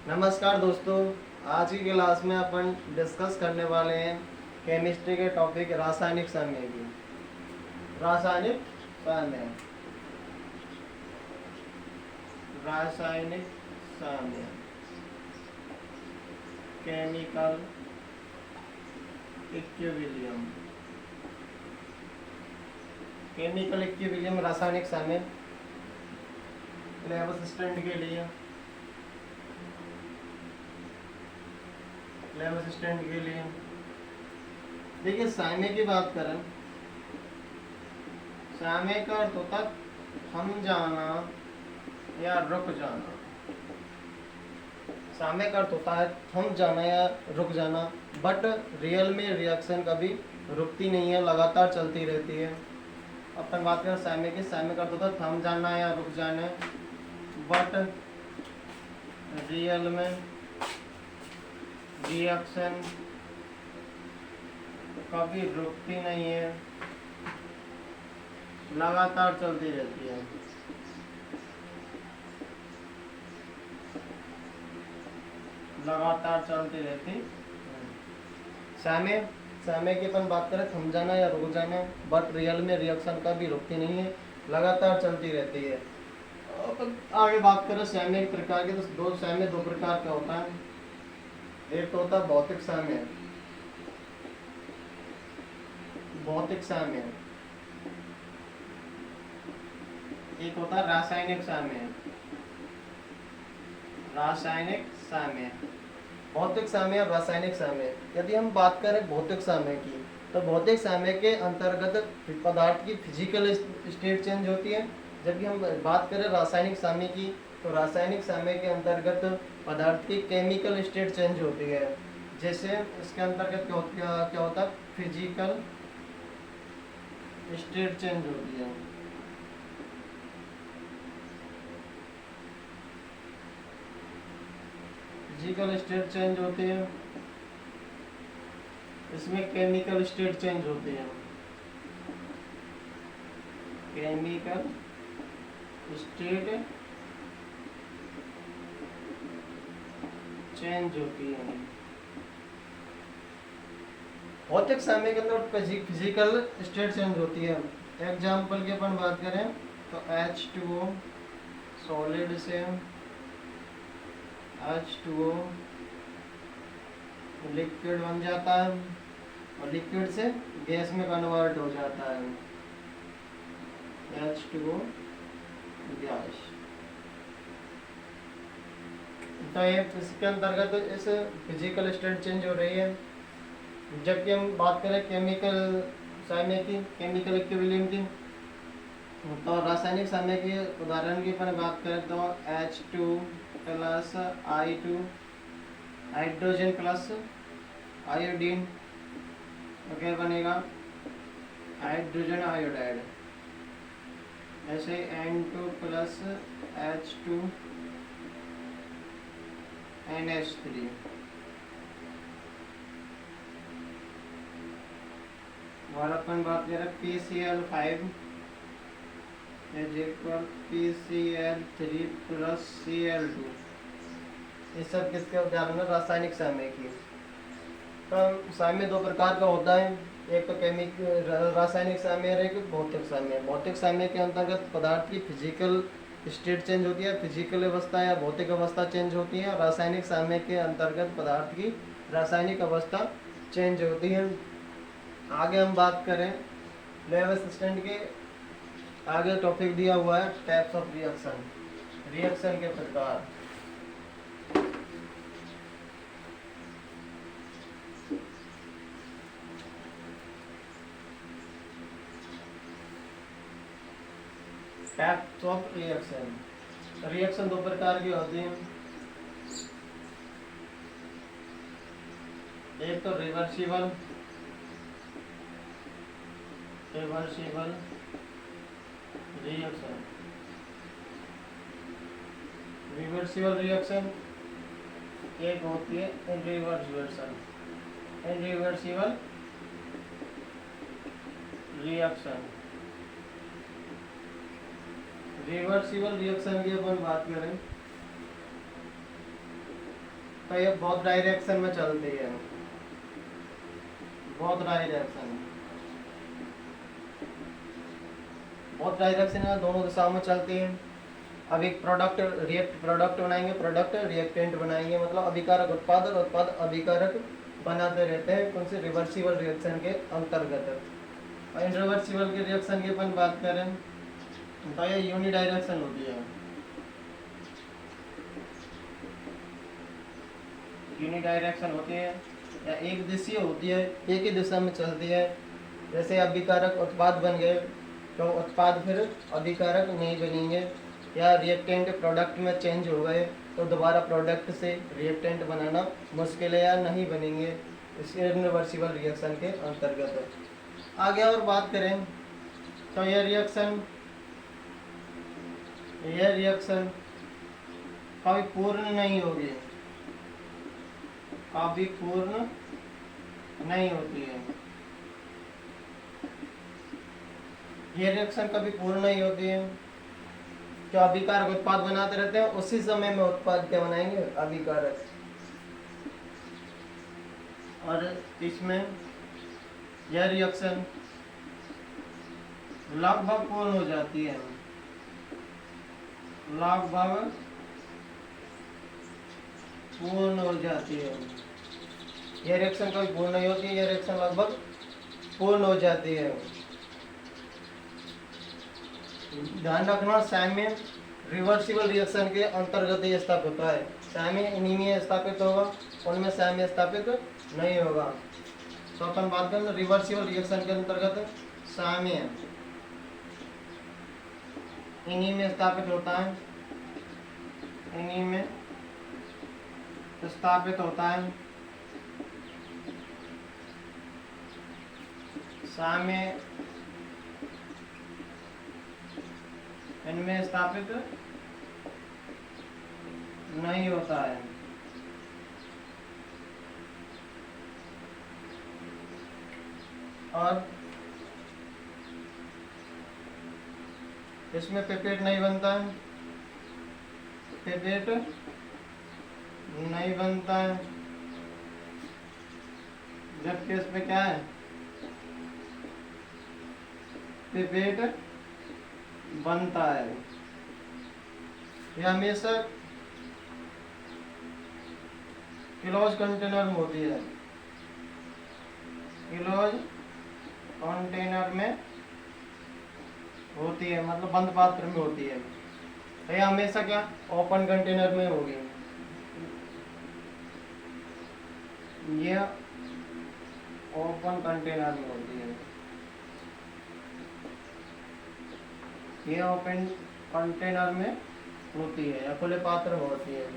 नमस्कार दोस्तों। आज की क्लास में अपन डिस्कस करने वाले हैं केमिस्ट्री के टॉपिक रासायनिक समय की। रासायनिक समय, रासायनिक समय, केमिकल इक्विलिब्रियम, केमिकल इक्विलिब्रियम रासायनिक समय। लैब असिस्टेंट के लिए, लैब असिस्टेंट के लिए देखिए समय की बात करें। समय का अर्थ होता थम जाना या रुक जाना। समय का अर्थ होता है थम जाना या रुक जाना, बट रियल में रिएक्शन कभी रुकती नहीं है, लगातार चलती रहती है। अपन बात करें समय की, समय का अर्थ होता है थम जाना या रुक जाना, बट रियल में रिएक्शन कभी रुकती नहीं है, लगातार चलती रहती है। लगातार चलती रहती है। समय, समय की अपन बात करें थम जाना या रुक जाना, बट रियल में रिएक्शन कभी रुकती नहीं है, लगातार चलती रहती है। अपन आगे बात करें समय के प्रकार के, तो दो समय दो प्रकार का होता है। एक तो होता है भौतिक समय, भौतिक समय। एक होता है रासायनिक समय, रासायनिक समय। भौतिक समय और रासायनिक समय। यदि हम बात करें भौतिक समय की, तो भौतिक समय के अंतर्गत पदार्थ की फिजिकल स्टेट चेंज होती है। जबकि हम बात करें रासायनिक समय की, तो रासायनिक समय के अंतर्गत पदार्थ की केमिकल स्टेट चेंज होती है। जैसे इसके अंतर्गत क्या होता है, फिजिकल स्टेट चेंज होती है। फिजिकल स्टेट चेंज होती है, इसमें केमिकल स्टेट चेंज होती है। केमिकल स्टेट चेंज होती है। भौतिक समय के अंदर फिजिकल स्टेट चेंज होती है। एग्जाम्पल की अपन बात करें तो H2O सॉलिड से H2O लिक्विड बन जाता है, और लिक्विड से गैस में कन्वर्ट हो जाता है, H2O गैस। तो ये इसके अंतर्गत इस फिजिकल स्टेट चेंज हो रही है। जबकि हम बात करें केमिकल समय की, केमिकल इक्विलिब्रियम की, तो रासायनिक समय की उदाहरण की अपन बात करें तो H2 plus I2, hydrogen plus iodine, तो क्या बनेगा, हाइड्रोजन आयोडाइड। ऐसे N2 प्लस H2 NH3। और अपन बात करें PCl5 is equal PCl3 plus Cl2। ये सब किसके उदाहरण है, रासायनिक समय की। तो समय दो प्रकार का होता है, एक तो रासायनिक समय और एक भौतिक समय। भौतिक समय के अंतर्गत पदार्थ की फिजिकल स्टेट चेंज होती है, फिजिकल अवस्था या भौतिक अवस्था चेंज होती है। रासायनिक समय के अंतर्गत पदार्थ की रासायनिक अवस्था चेंज होती है। आगे हम बात करें लैब असिस्टेंट के, आगे टॉपिक दिया हुआ है टाइप्स ऑफ रिएक्शन, रिएक्शन के प्रकार। टाइप्स ऑफ रिएक्शन, रिएक्शन दो प्रकार की होती हैं। एक तो reversible, reversible reaction, reversible reaction. एक होती है इनरिवर्सिबल, इनरिवर्सिबल रिएक्शन। रिवर्सिबल रिएक्शन की अपन बात करें तो ये बोथ डायरेक्शन में चलती है, बोथ डायरेक्शन, बोथ डायरेक्शन में दोनों दिशाओं में चलती है। अब एक प्रोडक्ट प्रोडक्ट बनाएंगे, प्रोडक्ट रिएक्टेंट बनाएंगे, मतलब अभिकारक उत्पाद और उत्पाद अभिकारक बनाते रहते हैं कौन से रिवर्सिबल रिएक्शन के अंतर्गत। और इनरिवर्सिबल के रिएक्शन की अपन बात करें तो ये यूनिडायरेक्शन होती है, यूनिडायरेक्शन होती है या एक दिशीय होती है, एक ही दिशा में चलती है। जैसे अभिकारक उत्पाद बन गए तो उत्पाद फिर अभिकारक नहीं बनेंगे, या रिएक्टेंट प्रोडक्ट में चेंज हो गए तो दोबारा प्रोडक्ट से रिएक्टेंट बनाना मुश्किल है या नहीं बनेंगे, इसके इरिवर्सिबल रिएक्शन के अंतर्गत। आगे और बात करें तो यह रिएक्शन कभी पूर्ण नहीं होगी, कभी पूर्ण नहीं होती है, ये रिएक्शन कभी पूर्ण नहीं होती है। जो अभिकारक उत्पाद बनाते रहते हैं उसी समय में उत्पाद क्या बनाएंगे, अभिकारक। और इसमें यह रिएक्शन लगभग पूर्ण हो जाती है, लगभग पूर्ण हो जाती है। यह रिएक्शन कभी पूर्ण नहीं होती है, यह रिएक्शन लगभग पूर्ण हो जाती है। ध्यान रखना, साम्य रिवर्सिबल रिएक्शन के अंतर्गत ही स्थापित होता है, साम्य इन्हीं में स्थापित होगा, उनमें साम्य स्थापित नहीं होगा। तो अपन बात करें रिवर्सिबल रिएक्शन के अंतर्गत साम्य इन्हीं में स्थापित होता है, इन्हीं में स्थापित होता है। साम्य इनमें स्थापित नहीं होता है। और इसमें पिपेट नहीं बनता है, पिपेट नहीं बनता है, जबकि इसमें क्या है, पिपेट बनता है। यह हमेशा क्लोज कंटेनर में होती है, क्लोज कंटेनर में होती है, मतलब बंद पात्र में होती है। यह हमेशा क्या ओपन कंटेनर में होगी, यह ओपन कंटेनर में होती है, यह ओपन कंटेनर में होती है या खुले पात्र में होती है।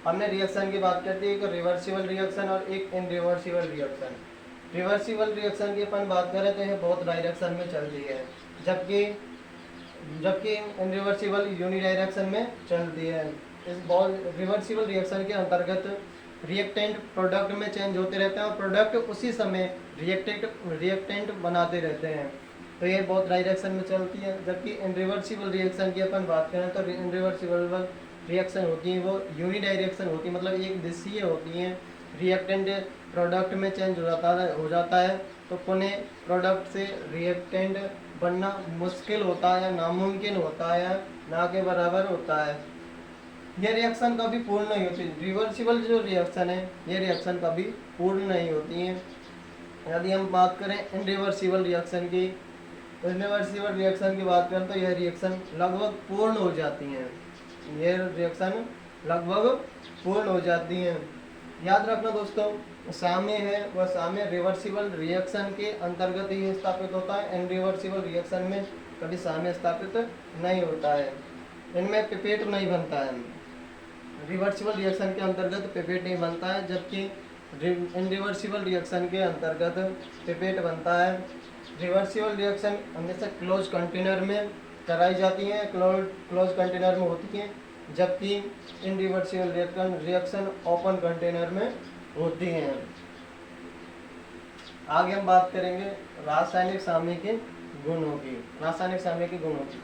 हमने रिएक्शन की बात करती है, एक रिवर्सिबल रिएक्शन और एक इनरिवर्सिबल रिएक्शन। रिवर्सिबल रिएक्शन की अपन बात करें तो यह बहुत डायरेक्शन में चलती है, जबकि इनरिवर्सिबल यूनिडायरेक्शन में चलती है। इस रिवर्सिबल रिएक्शन के अंतर्गत रिएक्टेंट प्रोडक्ट में चेंज होते रहते हैं और प्रोडक्ट उसी समय रिएक्टेंट बनाते रहते हैं, तो ये बहुत डायरेक्शन में चलती है। जबकि इनरिवर्सिबल रिएक्शन की अपन बात करें तो इनरिवर्सिबल रिएक्शन होती है वो यूनिडायरेक्शन होती है, मतलब एक दिशीय होती हैं। रिएक्टेंट प्रोडक्ट में चेंज हो जाता है तो पुनः प्रोडक्ट से रिएक्टेंट बनना मुश्किल होता है, नामुमकिन होता है, ना के बराबर होता है। ये रिएक्शन कभी पूर्ण नहीं होती। रिवर्सिबल जो रिएक्शन है ये रिएक्शन कभी पूर्ण नहीं होती है। यदि हम बात करें इनरिवर्सिबल रिएक्शन की, इनरिवर्सिबल रिएक्शन की बात करें तो यह रिएक्शन लगभग पूर्ण हो जाती हैं, ये रिएक्शन लगभग पूर्ण हो जाती हैं। याद रखना दोस्तों, साम्य है वह साम्य रिवर्सिबल रिएक्शन के अंतर्गत ही स्थापित होता है, इनरिवर्सिबल रिएक्शन में कभी साम्य स्थापित नहीं होता है, इनमें पिपेट नहीं बनता है। रिवर्सिबल रिएक्शन के अंतर्गत पिपेट नहीं बनता है, जबकि इनरिवर्सिबल रिएक्शन के अंतर्गत पिपेट बनता है। रिवर्सिबल रिएक्शन हमेशा क्लोज कंटेनर में कराई जाती हैं, क्लोज कंटेनर में होती हैं, जबकि इनरिवर्सिबल रिएक्शन ओपन कंटेनर में होती हैं। आगे हम बात करेंगे रासायनिक साम्य के गुणों की, रासायनिक साम्य के गुणों की।